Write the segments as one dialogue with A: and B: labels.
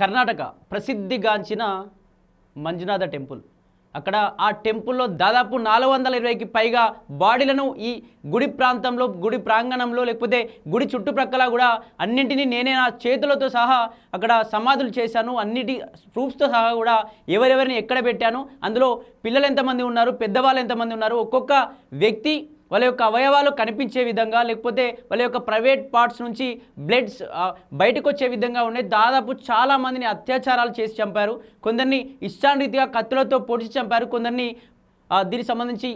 A: కర్ణాటక ప్రసిద్ధిగాంచిన మంజునాథ టెంపుల్. అక్కడ ఆ టెంపుల్లో దాదాపు 420కి పైగా బాడీలను ఈ గుడి ప్రాంతంలో, గుడి ప్రాంగణంలో, లేకపోతే గుడి చుట్టుప్రక్కల కూడా అన్నింటినీ నేనే నా చేతులతో సహా అక్కడ సమాధులు చేశాను. అన్నిటి ప్రూఫ్స్తో సహా కూడా ఎవరెవరిని ఎక్కడ పెట్టాను, అందులో పిల్లలు ఎంతమంది ఉన్నారు, పెద్దవాళ్ళు ఎంతమంది ఉన్నారు, ఒక్కొక్క వ్యక్తి వాళ్ళ యొక్క అవయవాలు కనిపించే విధంగా, లేకపోతే వాళ్ళ యొక్క ప్రైవేట్ పార్ట్స్ నుంచి బ్లడ్స్ బయటకు వచ్చే విధంగా ఉన్నాయి. దాదాపు చాలామందిని అత్యాచారాలు చేసి చంపారు. కొందరిని ఇష్టారీతిగా కత్తులతో పొడిచి చంపారు. కొందరిని దీనికి సంబంధించి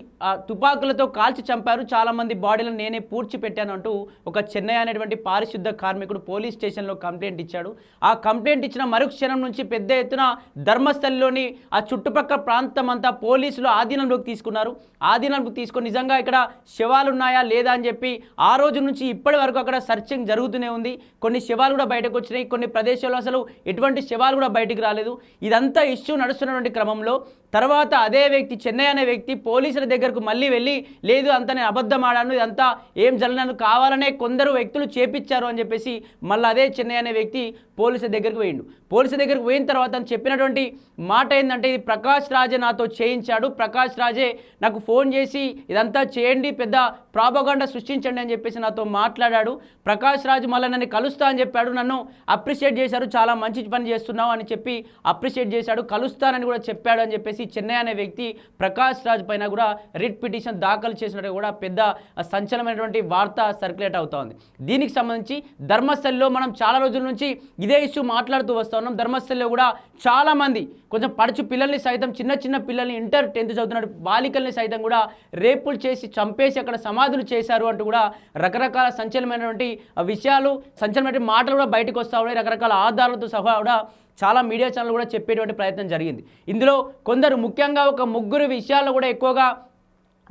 A: తుపాకులతో కాల్చి చంపారు. చాలామంది బాడీలను నేనే పూడ్చిపెట్టాను అంటూ ఒక చెన్నై అనేటువంటి పారిశుద్ధ కార్మికుడు పోలీస్ స్టేషన్లో కంప్లైంట్ ఇచ్చాడు. ఆ కంప్లైంట్ ఇచ్చిన మరుక్షణం నుంచి పెద్ద ఎత్తున ధర్మస్థలిలోని ఆ చుట్టుపక్కల ప్రాంతం అంతా పోలీసులు ఆధీనంలోకి తీసుకున్నారు. ఆధీనంలోకి తీసుకొని నిజంగా ఇక్కడ శవాలు ఉన్నాయా లేదా అని చెప్పి ఆ రోజు నుంచి ఇప్పటి వరకు అక్కడ సర్చింగ్ జరుగుతూనే ఉంది. కొన్ని శవాలు కూడా బయటకు వచ్చినాయి. కొన్ని ప్రదేశాల్లో అసలు ఎటువంటి శవాలు కూడా బయటికి రాలేదు. ఇదంతా ఇష్యూ నడుస్తున్నటువంటి క్రమంలో తర్వాత అదే వ్యక్తి, చెన్నై అనే వ్యక్తి పోలీసుల దగ్గరకు మళ్ళీ వెళ్ళి, లేదు అంతా నేను అబద్ధం ఆడాను, ఇదంతా ఏం జరగను, కావాలనే కొందరు వ్యక్తులు చేపించారు అని చెప్పేసి మళ్ళీ అదే చెన్నై అనే వ్యక్తి పోలీసుల దగ్గరకు పోయిండు. పోలీసుల దగ్గరకు పోయిన తర్వాత తను చెప్పినటువంటి మాట ఏంటంటే, ఇది ప్రకాష్ రాజే నాతో చేయించాడు, ప్రకాష్ రాజే నాకు ఫోన్ చేసి ఇదంతా చేయండి, పెద్ద ప్రాపగాండా సృష్టించండి అని చెప్పేసి నాతో మాట్లాడాడు. ప్రకాష్ రాజు మళ్ళీ నన్ను కలుస్తా అని చెప్పాడు. నన్ను అప్రిషియేట్ చేశారు, చాలా మంచి పని చేస్తున్నావు అని చెప్పి అప్రిషియేట్ చేశాడు. కలుస్తానని కూడా చెప్పాడు అని చెప్పేసి చెన్నై అనే వ్యక్తి ప్రకాష్ రాజ్ పైన కూడా రిట్ పిటిషన్ దాఖలు చేసినట్టు కూడా పెద్ద సంచలనమైనటువంటి వార్త సర్క్యులేట్ అవుతా ఉంది. దీనికి సంబంధించి ధర్మస్థలిలో మనం చాలా రోజుల నుంచి ఇదే ఇష్యూ మాట్లాడుతూ వస్తూ ఉన్నాం. ధర్మస్థలిలో కూడా చాలామంది కొంచెం పడుచు పిల్లల్ని సైతం, చిన్న చిన్న పిల్లల్ని, ఇంటర్ 10th చదువుతున్న బాలికల్ని సైతం కూడా రేపులు చేసి చంపేసి అక్కడ సమాధులు చేశారు అంటూ కూడా రకరకాల సంచలనమైనటువంటి విషయాలు, సంచలనమైన మాటలు కూడా బయటకు వస్తూ ఉన్నాయి. రకరకాల ఆధారాలతో సహా కూడా చాలా మీడియా ఛానల్ కూడా చెప్పేటువంటి ప్రయత్నం జరిగింది. ఇందులో కొందరు ముఖ్యంగా ఒక ముగ్గురు విషయాలు కూడా ఎక్కువగా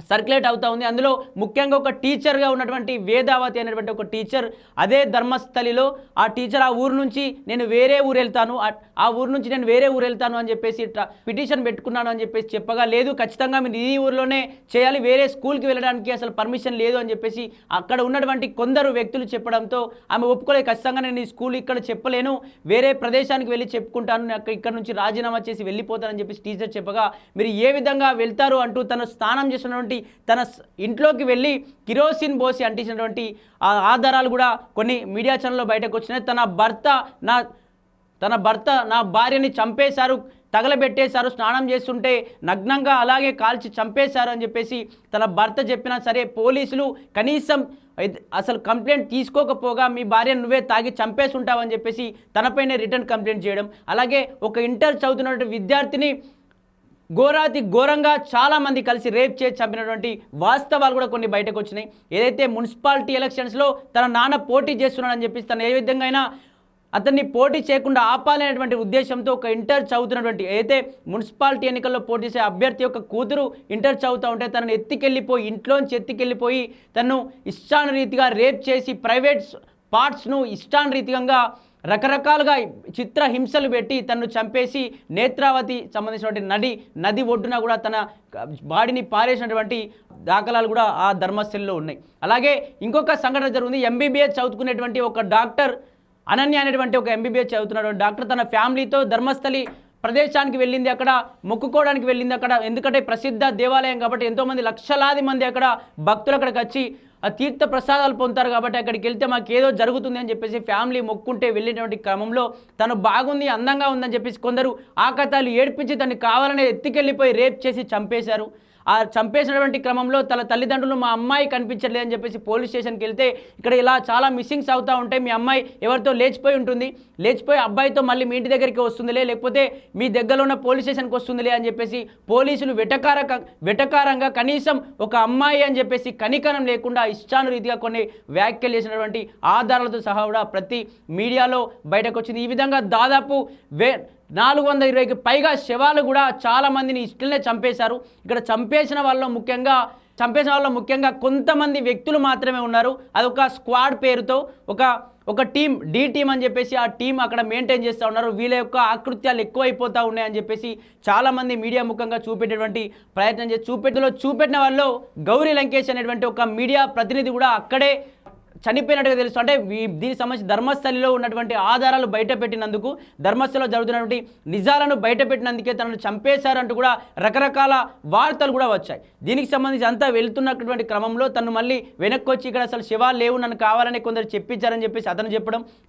A: సర్క్యులేట్ అవుతూ ఉంది. అందులో ముఖ్యంగా ఒక టీచర్గా ఉన్నటువంటి వేదావతి అనేటువంటి ఒక టీచర్ అదే ధర్మస్థలిలో ఆ టీచర్ ఆ ఊరు నుంచి నేను వేరే ఊరు వెళ్తాను, ఆ ఊరు నుంచి నేను వేరే ఊరు వెళ్తాను అని చెప్పేసి పిటిషన్ పెట్టుకున్నాను అని చెప్పేసి చెప్పగా, లేదు ఖచ్చితంగా మీరు ఈ ఊరిలోనే చేయాలి, వేరే స్కూల్కి వెళ్ళడానికి అసలు పర్మిషన్ లేదు అని చెప్పేసి అక్కడ ఉన్నటువంటి కొందరు వ్యక్తులు చెప్పడంతో ఆమె ఒప్పుకోలేదు. ఖచ్చితంగా నేను ఈ స్కూల్ ఇక్కడ చెప్పలేను, వేరే ప్రదేశానికి వెళ్ళి చెప్పుకుంటాను, ఇక్కడ నుంచి రాజీనామా చేసి వెళ్ళిపోతానని చెప్పేసి టీచర్ చెప్పగా, మీరు ఏ విధంగా వెళ్తారు అంటూ తను స్నానం చేస్తున్న తన ఇంట్లోకి వెళ్ళి కిరోసిన్ పోసి అంటించినటువంటి ఆధారాలు కూడా కొన్ని మీడియా ఛానల్లో బయటకు వచ్చినాయి. తన భర్త నా భార్యని చంపేశారు, తగలబెట్టేశారు, స్నానం చేస్తుంటే నగ్నంగా అలాగే కాల్చి చంపేశారు అని చెప్పేసి తన భర్త చెప్పినా సరే పోలీసులు కనీసం అసలు కంప్లైంట్ తీసుకోకపోగా మీ భార్య నువ్వే తాగి చంపేసి ఉంటావని చెప్పేసి తనపైనే రిటర్న్ కంప్లైంట్ చేయడం, అలాగే ఒక ఇంటర్ చదువుతున్నటువంటి విద్యార్థిని ఘోరంగా చాలామంది కలిసి రేప్ చేసి చంపినటువంటి వాస్తవాలు కూడా కొన్ని బయటకు వచ్చినాయి. ఏదైతే మున్సిపాలిటీ ఎలక్షన్స్లో తన నాన్న పోటీ చేస్తున్నాడని చెప్పేసి తను ఏ విధంగా అయినా అతన్ని పోటీ చేయకుండా ఆపాలనేటువంటి ఉద్దేశంతో ఒక ఇంటర్ చదువుతున్నటువంటి, అయితే మున్సిపాలిటీ ఎన్నికల్లో పోటీ చేసే అభ్యర్థి యొక్క కూతురు ఇంటర్ చదువుతూ ఉంటే తనను ఇంట్లోంచి ఎత్తికెళ్ళిపోయి తను ఇష్టానురీతిగా రేప్ చేసి ప్రైవేట్ పార్ట్స్ను ఇష్టానురీతిగా రకరకాలుగా చిత్ర హింసలు పెట్టి తనను చంపేసి నేత్రావతి సంబంధించినటువంటి నది ఒడ్డున కూడా తన బాడీని పారేసినటువంటి దాఖలాలు కూడా ఆ ధర్మస్థలిలో ఉన్నాయి. అలాగే ఇంకొక సంఘటన జరుగుతుంది. ఎంబీబీఎస్ చదువుకునేటువంటి ఒక డాక్టర్ అనన్య అనేటువంటి ఒక ఎంబీబీఎస్ చదువుతున్నటువంటి డాక్టర్ తన ఫ్యామిలీతో ధర్మస్థలి ప్రదేశానికి వెళ్ళింది. అక్కడ మొక్కుకోవడానికి వెళ్ళింది. అక్కడ ఎందుకంటే ప్రసిద్ధ దేవాలయం కాబట్టి ఎంతోమంది లక్షలాది మంది అక్కడ భక్తులు అక్కడికి వచ్చి ఆ తీర్థ ప్రసాదాలు పొందుతారు కాబట్టి అక్కడికి వెళ్తే మాకు ఏదో జరుగుతుంది అని చెప్పేసి ఫ్యామిలీ మొక్కుంటే వెళ్ళినటువంటి క్రమంలో తను బాగుంది, అందంగా ఉందని చెప్పేసి కొందరు ఆకతాలు ఏడ్పించి తను కావాలనే ఎత్తుకెళ్ళిపోయి రేప్ చేసి చంపేశారు. ఆ చంపేసినటువంటి క్రమంలో తన తల్లిదండ్రులు మా అమ్మాయి కనిపించట్లేదు అని చెప్పేసి పోలీస్ స్టేషన్కి వెళ్తే ఇక్కడ ఇలా చాలా మిస్సింగ్స్ అవుతూ ఉంటాయి, మీ అమ్మాయి ఎవరితో లేచిపోయి ఉంటుంది, లేచిపోయి అబ్బాయితో మళ్ళీ మీ ఇంటి దగ్గరికి వస్తుందిలే, లేకపోతే మీ దగ్గరలో ఉన్న పోలీస్ స్టేషన్కి వస్తుందిలే అని చెప్పేసి పోలీసులు వెటకారంగా కనీసం ఒక అమ్మాయి అని చెప్పేసి కనికరం లేకుండా ఇష్టానురీతిగా కొన్ని వ్యాఖ్యలు చేసినటువంటి ఆధారాలతో సహా కూడా ప్రతి మీడియాలో బయటకు వచ్చింది. ఈ విధంగా దాదాపు 420కి పైగా శవాలు కూడా చాలామందిని ఇష్టంగా చంపేశారు. ఇక్కడ చంపేసిన వాళ్ళలో ముఖ్యంగా కొంతమంది వ్యక్తులు మాత్రమే ఉన్నారు. అదొక స్క్వాడ్ పేరుతో ఒక టీం, డి టీం అని చెప్పేసి ఆ టీం అక్కడ మెయింటైన్ చేస్తూ ఉన్నారు. వీళ్ళ యొక్క ఆకృత్యాలు ఎక్కువైపోతూ ఉన్నాయని చెప్పేసి చాలామంది మీడియా ముఖంగా చూపెట్టేటువంటి ప్రయత్నం చేసి చూపెట్టిన వాళ్ళు గౌరీ లంకేష్ అనేటువంటి ఒక మీడియా ప్రతినిధి కూడా అక్కడే చనిపోయినట్టుగా తెలుసు. అంటే దీనికి సంబంధించి ధర్మస్థలిలో ఉన్నటువంటి ఆధారాలు బయట పెట్టినందుకు, ధర్మస్థలిలో జరుగుతున్నటువంటి నిజాలను బయట పెట్టినందుకే తనను చంపేశారంటూ కూడా రకరకాల వార్తలు కూడా వచ్చాయి. దీనికి సంబంధించి అంతా వెళ్తున్నటువంటి క్రమంలో తను మళ్ళీ వెనక్కి వచ్చి ఇక్కడ అసలు శివాలు లేవు, నన్ను కావాలని కొందరు చెప్పించారని చెప్పేసి అతను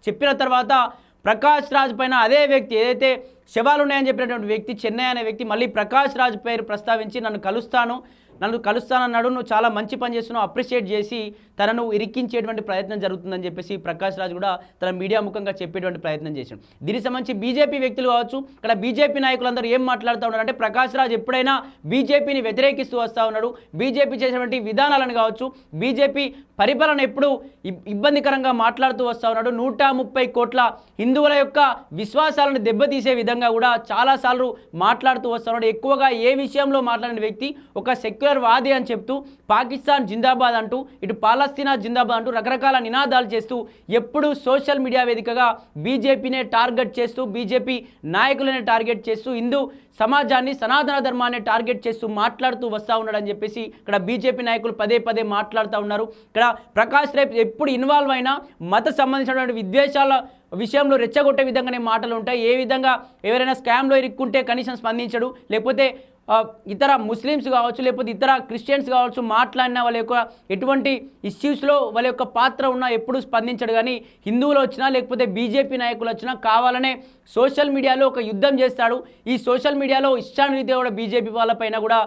A: చెప్పిన తర్వాత ప్రకాష్ రాజ్ పైన అదే వ్యక్తి ఏదైతే శవాలు ఉన్నాయని చెప్పినటువంటి వ్యక్తి చెన్నై అనే వ్యక్తి మళ్ళీ ప్రకాష్ రాజ్ పేరు ప్రస్తావించి నన్ను కలుస్తానన్నాడు, నువ్వు చాలా మంచి పని చేస్తున్నావు, అప్రిషియేట్ చేసి తనను ఇరికించేటువంటి ప్రయత్నం జరుగుతుందని చెప్పేసి ప్రకాష్ రాజ్ కూడా తన మీడియా ముఖంగా చెప్పేటువంటి ప్రయత్నం చేశాడు. దీనికి సంబంధించి బీజేపీ వ్యక్తులు కావచ్చు, ఇక్కడ బీజేపీ నాయకులందరూ ఏం మాట్లాడుతూ ఉన్నారు అంటే ప్రకాష్ రాజ్ ఎప్పుడైనా బీజేపీని వ్యతిరేకిస్తూ వస్తూ ఉన్నాడు, బీజేపీ చేసినటువంటి విధానాలను కావచ్చు, బీజేపీ పరిపాలన ఎప్పుడు ఇబ్బందికరంగా మాట్లాడుతూ వస్తూ ఉన్నాడు. 130 కోట్ల హిందువుల యొక్క విశ్వాసాలను దెబ్బతీసే విధంగా కూడా చాలాసార్లు మాట్లాడుతూ వస్తూ ఉన్నాడు. ఎక్కువగా ఏ విషయంలో మాట్లాడిన వ్యక్తి ఒక సెక్యులర్ వాది అని చెప్తూ పాకిస్తాన్ జిందాబాద్ అంటూ, ఇటు పాలస్తీనా జిందాబాద్ అంటూ రకరకాల నినాదాలు చేస్తూ ఎప్పుడు సోషల్ మీడియా వేదికగా బీజేపీనే టార్గెట్ చేస్తూ, బీజేపీ నాయకులనే టార్గెట్ చేస్తూ, హిందూ సమాజాన్ని సనాతన ధర్మాన్ని టార్గెట్ చేస్తూ మాట్లాడుతూ వస్తూ ఉన్నాడని చెప్పేసి ఇక్కడ బీజేపీ నాయకులు పదే మాట్లాడుతూ ఉన్నారు. ఇక్కడ ప్రకాష్ రేపు ఎప్పుడు ఇన్వాల్వ్ అయినా మత సంబంధించినటువంటి విద్వేషాల విషయంలో రెచ్చగొట్టే విధంగానే మాటలు ఉంటాయి. ఏ విధంగా ఎవరైనా స్కామ్లో ఇరుక్కుంటే కనీసం స్పందించడు, లేకపోతే ఇతర ముస్లిమ్స్ కావచ్చు, లేకపోతే ఇతర క్రిస్టియన్స్ కావచ్చు, మాట్లాడిన వాళ్ళ యొక్క ఎటువంటి ఇష్యూస్లో వాళ్ళ యొక్క పాత్ర ఉన్నా ఎప్పుడు స్పందించడు. కానీ హిందువులు వచ్చినా లేకపోతే బీజేపీ నాయకులు వచ్చినా కావాలనే సోషల్ మీడియాలో ఒక యుద్ధం చేస్తాడు. ఈ సోషల్ మీడియాలో ఇష్టానురీతిగా కూడా బీజేపీ వాళ్ళపైన కూడా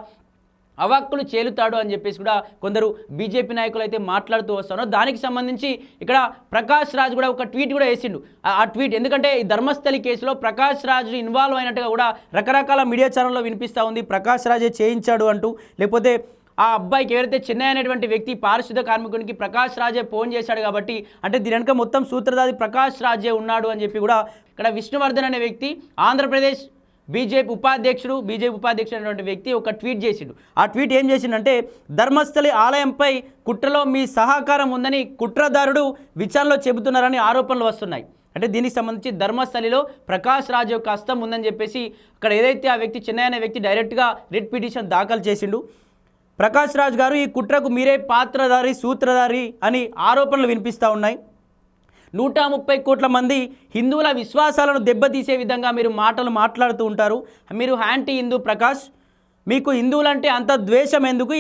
A: అవాక్కులు చేలుతాడు అని చెప్పేసి కూడా కొందరు బీజేపీ నాయకులు అయితే మాట్లాడుతూ వస్తున్నారు. దానికి సంబంధించి ఇక్కడ ప్రకాష్ రాజ్ కూడా ఒక ట్వీట్ కూడా వేసిండు. ఆ ట్వీట్ ఎందుకంటే ఈ ధర్మస్థలి కేసులో ప్రకాష్ రాజ్ ఇన్వాల్వ్ అయినట్టుగా కూడా రకరకాల మీడియా ఛానల్లో వినిపిస్తూ ఉంది. ప్రకాష్ రాజే చేయించాడు అంటూ, లేకపోతే ఆ అబ్బాయికి ఎవరైతే చెన్నై అనేటువంటి వ్యక్తి పారిశుద్ధ కార్మికునికి ప్రకాష్ రాజే ఫోన్ చేశాడు కాబట్టి అంటే దీని వెనుక మొత్తం సూత్రధారి ప్రకాష్ రాజే ఉన్నాడు అని చెప్పి కూడా ఇక్కడ విష్ణువర్ధన్ అనే వ్యక్తి ఆంధ్రప్రదేశ్ బీజేపీ ఉపాధ్యక్షుడు అనేటువంటి వ్యక్తి ఒక ట్వీట్ చేసిండు. ఆ ట్వీట్ ఏం చేసిండంటే, ధర్మస్థలి ఆలయంపై కుట్రలో మీ సహకారం ఉందని కుట్రదారుడు విచారణలో చెబుతున్నారని ఆరోపణలు వస్తున్నాయి. అంటే దీనికి సంబంధించి ధర్మస్థలిలో ప్రకాష్ రాజ్ యొక్క హస్తం ఉందని చెప్పేసి అక్కడ ఏదైతే ఆ వ్యక్తి చెన్నై అనే వ్యక్తి డైరెక్ట్గా రిట్ పిటిషన్ దాఖలు చేసిండు. ప్రకాష్ రాజ్ గారు ఈ కుట్రకు మీరే పాత్రధారి సూత్రధారి అని ఆరోపణలు వినిపిస్తూ ఉన్నాయి. 130 కోట్ల మంది హిందువుల విశ్వాసాలను దెబ్బతీసే విధంగా మీరు మాటలు మాట్లాడుతూ ఉంటారు. మీరు యాంటీ హిందూ ప్రకాష్, మీకు హిందువులంటే అంత ద్వేషం ఎందుకు?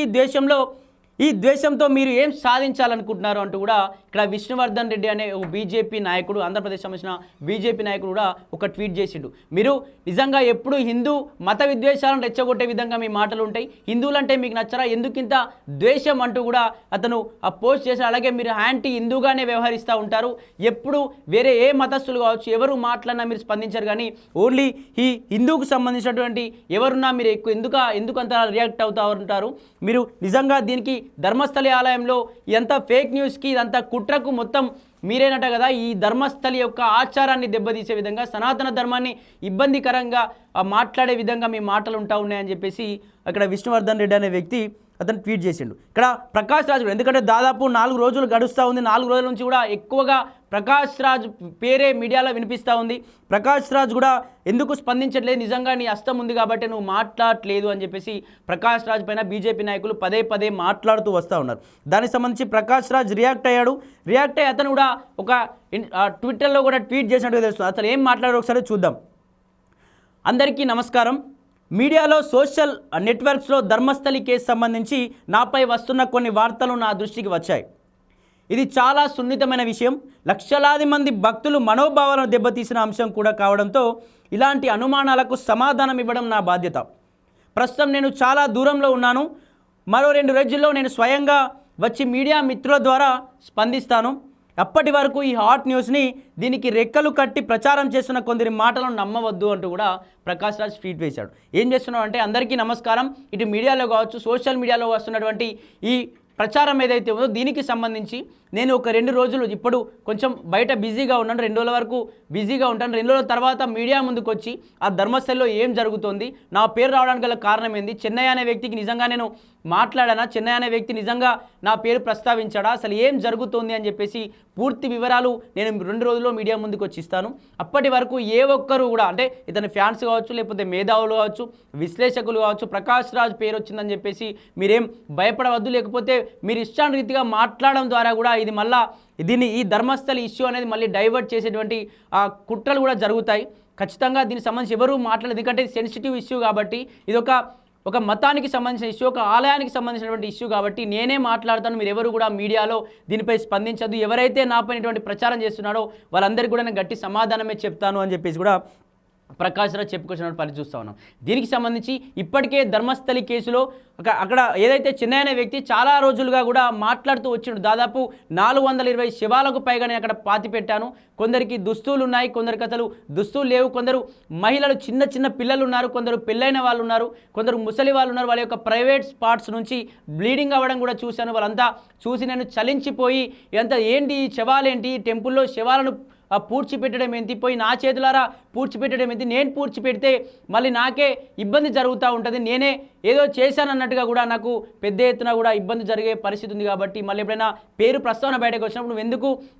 A: ఈ ద్వేషంతో మీరు ఏం సాధించాలనుకుంటున్నారు అంటూ కూడా ఇక్కడ విష్ణువర్ధన్ రెడ్డి అనే బీజేపీ నాయకుడు, ఆంధ్రప్రదేశ్ సంబంధించిన బీజేపీ నాయకుడు కూడా ఒక ట్వీట్ చేసిండు. మీరు నిజంగా ఎప్పుడు హిందూ మత విద్వేషాలను రెచ్చగొట్టే విధంగా మీ మాటలు ఉంటాయి, హిందువులంటే మీకు నచ్చరా, ఎందుకింత ద్వేషం అంటూ కూడా అతను ఆ పోస్ట్ చేశారు. అలాగే మీరు యాంటీ హిందూగానే వ్యవహరిస్తూ ఉంటారు, ఎప్పుడు వేరే ఏ మతస్థులు కావచ్చు ఎవరు మాట్లాడినా మీరు స్పందించారు, కానీ ఓన్లీ ఈ హిందూకు సంబంధించినటువంటి ఎవరున్నా మీరు ఎందుకు అంత రియాక్ట్ అవుతూ ఉంటారు. మీరు నిజంగా దీనికి ధర్మస్థలి ఆలయంలో ఇదంతా ఫేక్ న్యూస్కి, ఇదంతా కుట్రకు మొత్తం మీరేనట కదా. ఈ ధర్మస్థలి యొక్క ఆచారాన్ని దెబ్బతీసే విధంగా, సనాతన ధర్మాన్ని ఇబ్బందికరంగా మాట్లాడే విధంగా మీ మాటలు ఉంటా ఉన్నాయని చెప్పేసి అక్కడ విష్ణువర్ధన్ రెడ్డి అనే వ్యక్తి అతను ట్వీట్ చేసిండు. ఇక్కడ ప్రకాష్ రాజ్ ఎందుకంటే దాదాపు 4 రోజులు గడుస్తూ ఉంది, 4 రోజుల నుంచి కూడా ఎక్కువగా ప్రకాష్ రాజ్ పేరే మీడియాలో వినిపిస్తూ ఉంది. ప్రకాష్ రాజ్ కూడా ఎందుకు స్పందించట్లేదు, నిజంగా నీ హస్తం ఉంది కాబట్టి నువ్వు మాట్లాడట్లేదు అని చెప్పేసి ప్రకాష్ రాజ్ పైన బీజేపీ నాయకులు పదే మాట్లాడుతూ వస్తూ ఉన్నారు. దానికి సంబంధించి ప్రకాష్ రాజ్ రియాక్ట్ అయ్యి అతను కూడా ఒక ట్విట్టర్లో కూడా ట్వీట్ చేసినట్టుగా తెలుస్తుంది. అతను ఏం మాట్లాడారో ఒకసారి చూద్దాం. అందరికీ నమస్కారం. మీడియాలో సోషల్ నెట్వర్క్స్లో ధర్మస్థలి కేసు సంబంధించి నాపై వస్తున్న కొన్ని వార్తలు నా దృష్టికి వచ్చాయి. ఇది చాలా సున్నితమైన విషయం, లక్షలాది మంది భక్తులు మనోభావాలను దెబ్బతీసిన అంశం కూడా కావడంతో ఇలాంటి అనుమానాలకు సమాధానం ఇవ్వడం నా బాధ్యత. ప్రస్తుతం నేను చాలా దూరంలో ఉన్నాను. మరో 2 రోజుల్లో నేను స్వయంగా వచ్చి మీడియా మిత్రుల ద్వారా స్పందిస్తాను. అప్పటి వరకు ఈ హాట్ న్యూస్ని దీనికి రెక్కలు కట్టి ప్రచారం చేస్తున్న కొందరి మాటలను నమ్మవద్దు అంటూ కూడా ప్రకాష్ రాజ్ ట్వీట్ వేశాడు. ఏం చేస్తున్నావు అంటే, అందరికీ నమస్కారం. ఇటు మీడియాలో కావచ్చు, సోషల్ మీడియాలో వస్తున్నటువంటి ఈ ప్రచారం ఏదైతే ఉందో దీనికి సంబంధించి నేను ఒక 2 రోజులు ఇప్పుడు కొంచెం బయట బిజీగా ఉన్నాను, 2 రోజుల వరకు బిజీగా ఉంటాను. 2 రోజుల తర్వాత మీడియా ముందుకు వచ్చి ఆ ధర్మస్థలిలో ఏం జరుగుతోంది, నా పేరు రావడానికి గల కారణం ఏంది, చెన్నై అనే వ్యక్తికి నిజంగా నేను మాట్లాడానా, చెన్నై అనే వ్యక్తి నిజంగా నా పేరు ప్రస్తావించాడా, అసలు ఏం జరుగుతోంది అని చెప్పేసి పూర్తి వివరాలు నేను 2 రోజుల్లో మీడియా ముందుకు వచ్చి ఇస్తాను. అప్పటి వరకు ఏ ఒక్కరు కూడా అంటే ఇతని ఫ్యాన్స్ కావచ్చు, లేకపోతే మేధావులు కావచ్చు, విశ్లేషకులు కావచ్చు, ప్రకాష్ రాజ్ పేరు వచ్చిందని చెప్పేసి మీరేం భయపడవద్దు, లేకపోతే మీరు ఇష్టానురీతిగా మాట్లాడడం ద్వారా కూడా ఇది మళ్ళా ఈ ధర్మస్థలి ఇష్యూ అనేది మళ్ళీ డైవర్ట్ చేసేటువంటి కుట్రలు కూడా జరుగుతాయి. ఖచ్చితంగా దీనికి సంబంధించి ఎవరు మాట్లాడలేదు, ఎందుకంటే సెన్సిటివ్ ఇష్యూ కాబట్టి, ఇది ఒక మతానికి సంబంధించిన ఇష్యూ, ఒక ఆలయానికి సంబంధించినటువంటి ఇష్యూ కాబట్టి నేనే మాట్లాడతాను. మీరు ఎవరు కూడా మీడియాలో దీనిపై స్పందించద్దు. ఎవరైతే నాపైనటువంటి ప్రచారం చేస్తున్నాడో వాళ్ళందరికీ కూడా నేను గట్టి సమాధానమే చెప్తాను అని చెప్పేసి కూడా ప్రకాష్ రాజ్ చెప్పుకొచ్చిన పని చూస్తూ ఉన్నాం. దీనికి సంబంధించి ఇప్పటికే ధర్మస్థలి కేసులో అక్కడ ఏదైతే చిన్న అనే వ్యక్తి చాలా రోజులుగా కూడా మాట్లాడుతూ వచ్చిండు. దాదాపు 420 శవాలకు పైగా నేను అక్కడ పాతి పెట్టాను. కొందరికి దుస్తులు ఉన్నాయి, కొందరికి అసలు దుస్తులు లేవు, కొందరు మహిళలు చిన్న చిన్న పిల్లలు ఉన్నారు, కొందరు పెళ్ళైన వాళ్ళు ఉన్నారు, కొందరు ముసలి వాళ్ళు ఉన్నారు. వాళ్ళ యొక్క ప్రైవేట్ స్పాట్స్ నుంచి బ్లీడింగ్ అవ్వడం కూడా చూశాను. వాళ్ళంతా చూసి నేను చలించిపోయి ఇదంతా ఏంటి, శవాలేంటి, టెంపుల్లో శవాలను పూడ్చిపెట్టడం ఏంటి, పోయి నా చేతులారా పూడ్చిపెట్టడం ఏంటి, నేను పూడ్చిపెడితే మళ్ళీ నాకే ఇబ్బంది జరుగుతూ ఉంటుంది, నేనే ఏదో చేశానన్నట్టుగా కూడా నాకు పెద్ద ఎత్తున కూడా ఇబ్బంది జరిగే పరిస్థితి ఉంది. కాబట్టి మళ్ళీ ఎప్పుడైనా పేరు ప్రస్తావన బయటకు వచ్చినప్పుడు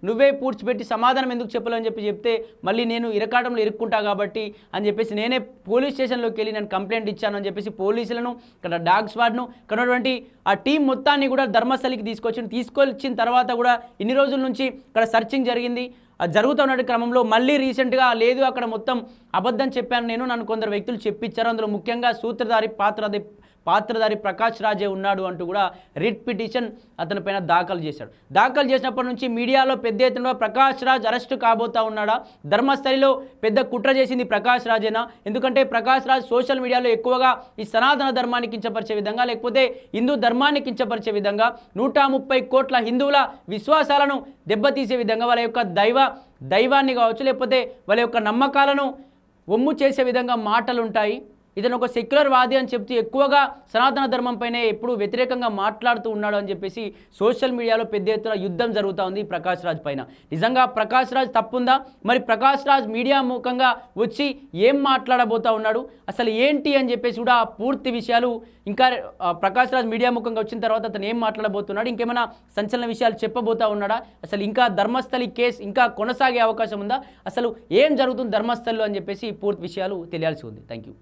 A: నువ్వే పూడ్చిపెట్టి సమాధానం ఎందుకు చెప్పాలని చెప్తే మళ్ళీ నేను ఇరకాటంలో ఇరుక్కుంటా కాబట్టి అని చెప్పేసి నేనే పోలీస్ స్టేషన్లోకి వెళ్ళి నేను కంప్లైంట్ ఇచ్చాను అని చెప్పేసి పోలీసులను, ఇక్కడ డాగ్ స్క్వాడ్ను, ఇక్కడ ఉన్నటువంటి ఆ టీం మొత్తాన్ని కూడా ధర్మస్థలికి తీసుకొచ్చిన తర్వాత కూడా ఇన్ని రోజుల నుంచి ఇక్కడ సర్చింగ్ జరిగింది. జరుగుతున్న క్రమంలో మళ్ళీ రీసెంట్గా లేదు అక్కడ మొత్తం అబద్ధం చెప్పాను నేను, నన్ను కొందరు వ్యక్తులు చెప్పించారు, అందులో ముఖ్యంగా సూత్రధారి పాత్రధారి ప్రకాష్ రాజే ఉన్నాడు అంటూ కూడా రిట్ పిటిషన్ అతని పైన దాఖలు చేశాడు. దాఖలు చేసినప్పటి నుంచి మీడియాలో పెద్ద ఎత్తున ప్రకాష్ రాజ్ అరెస్టు కాబోతా ఉన్నాడా, ధర్మస్థలిలో పెద్ద కుట్ర చేసింది ప్రకాష్ రాజేనా, ఎందుకంటే ప్రకాష్ రాజ్ సోషల్ మీడియాలో ఎక్కువగా ఈ సనాతన ధర్మాన్ని కించపరిచే విధంగా, లేకపోతే హిందూ ధర్మాన్ని కించపరిచే విధంగా, 130 కోట్ల హిందువుల విశ్వాసాలను దెబ్బతీసే విధంగా, వాళ్ళ యొక్క దైవాన్ని కావచ్చు, లేకపోతే వాళ్ళ యొక్క నమ్మకాలను ఒమ్ము చేసే విధంగా మాటలు ఉంటాయి. ఇతను ఒక సెక్యులర్ వాది అని చెప్తూ ఎక్కువగా సనాతన ధర్మంపైనే ఎప్పుడు వ్యతిరేకంగా మాట్లాడుతూ ఉన్నాడు అని చెప్పేసి సోషల్ మీడియాలో పెద్ద ఎత్తున యుద్ధం జరుగుతూ ఉంది ప్రకాష్ రాజ్ పైన. నిజంగా ప్రకాష్ రాజ్ తప్పుందా, మరి ప్రకాష్ రాజ్ మీడియా ముఖంగా వచ్చి ఏం మాట్లాడబోతా ఉన్నాడు, అసలు ఏంటి అని చెప్పేసి కూడా పూర్తి విషయాలు ఇంకా ప్రకాష్ రాజ్ మీడియా ముఖంగా వచ్చిన తర్వాత అతను ఏం మాట్లాడబోతున్నాడు, ఇంకేమైనా సంచలన విషయాలు చెప్పబోతా ఉన్నాడా, అసలు ఇంకా ధర్మస్థలి కేసు ఇంకా కొనసాగే అవకాశం ఉందా, అసలు ఏం జరుగుతుంది ధర్మస్థలిలో అని చెప్పేసి పూర్తి విషయాలు తెలియాల్సి ఉంది. Thank you.